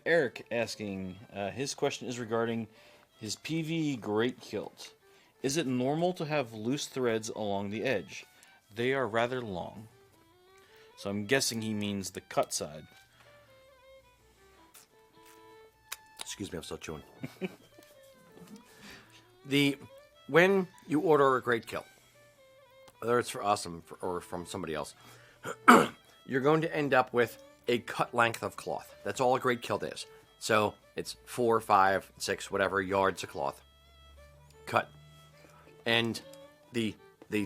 Eric asking, his question is regarding his PV Great Kilt. Is it normal to have loose threads along the edge? They are rather long. So I'm guessing he means the cut side. Excuse me, I'm still chewing. When you order a great kilt, whether it's for us or from somebody else, you're going to end up with a cut length of cloth. That's all a great kilt is. So it's 4, 5, 6, whatever yards of cloth cut. And the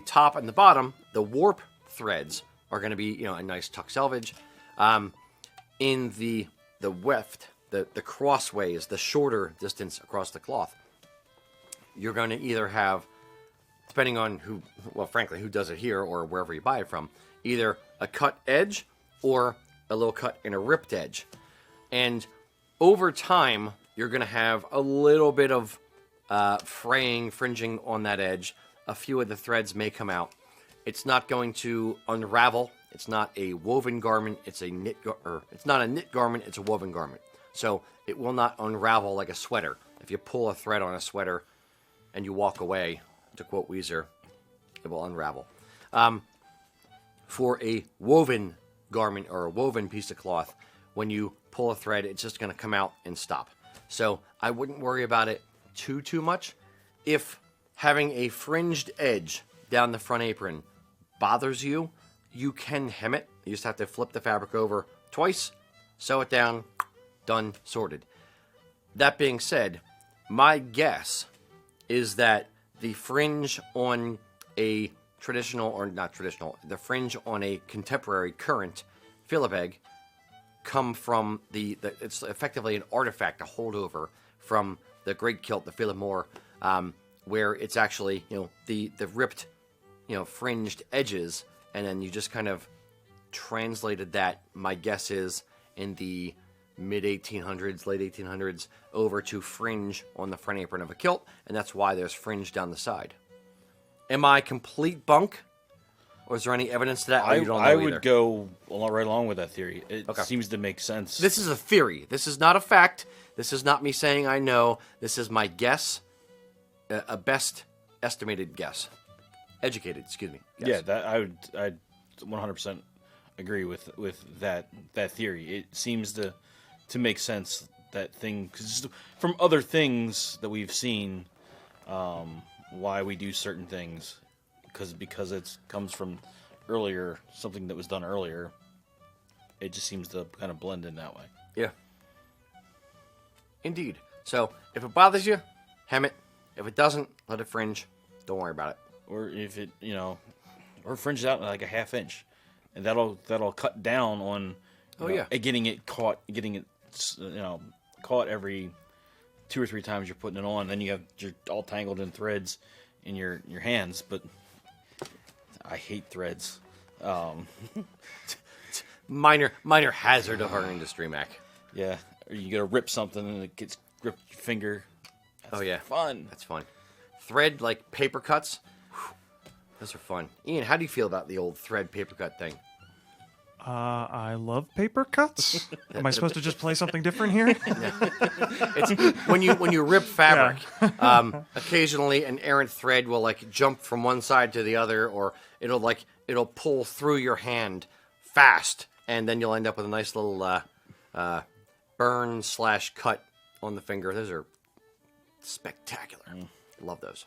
top and the bottom, the warp threads are going to be, a nice tuck selvage. In the weft, the crossways, the shorter distance across the cloth, you're going to either have, depending on who does it here or wherever you buy it from, either a cut edge or a little cut in a ripped edge. And over time, you're going to have a little bit of fraying, fringing on that edge. A few of the threads may come out. It's not going to unravel. It's not a woven garment. It's not a knit garment. It's a woven garment. So it will not unravel like a sweater. If you pull a thread on a sweater and you walk away, to quote Weezer, it will unravel. For a woven garment or a woven piece of cloth, when you pull a thread, it's just going to come out and stop. So I wouldn't worry about it too much. If having a fringed edge down the front apron bothers you, you can hem it. You just have to flip the fabric over twice, sew it down, done, sorted. That being said, my guess is that the fringe on a traditional, or not traditional, the fringe on a contemporary current filibeg come from it's effectively an artifact, a holdover from the Great Kilt, the Philomore, where it's actually, the ripped, fringed edges, and then you just kind of translated that, my guess is, in the mid-1800s, late 1800s, over to fringe on the front apron of a kilt, and that's why there's fringe down the side. Am I complete bunk? Or is there any evidence to that? I would go right along with that theory. It seems to make sense. This is a theory. This is not a fact. This is not me saying I know. This is my guess, a best estimated guess. Educated, excuse me. Guess. Yeah, that I'd 100% agree with that theory. It seems to make sense, that thing, cause from other things that we've seen, why we do certain things, because it comes from earlier, something that was done earlier. It just seems to kind of blend in that way. Yeah. Indeed. So if it bothers you, hem it. If it doesn't, let it fringe. Don't worry about it. Or if it, or fringe it out like a half inch, and that'll cut down on, getting it caught every 2 or 3 times you're putting it on. Then you're all tangled in threads in your hands. But I hate threads. Minor hazard of our industry, Mac. Yeah, or you gotta rip something and it gets gripped your finger. That's fun. That's fun. Thread, like paper cuts, those are fun. Ian, how do you feel about the old thread paper cut thing? I love paper cuts. Am I supposed to just play something different here? It's when you rip fabric. Occasionally, an errant thread will jump from one side to the other, or it'll pull through your hand fast, and then you'll end up with a nice little burn/cut on the finger. Those are spectacular. Love those.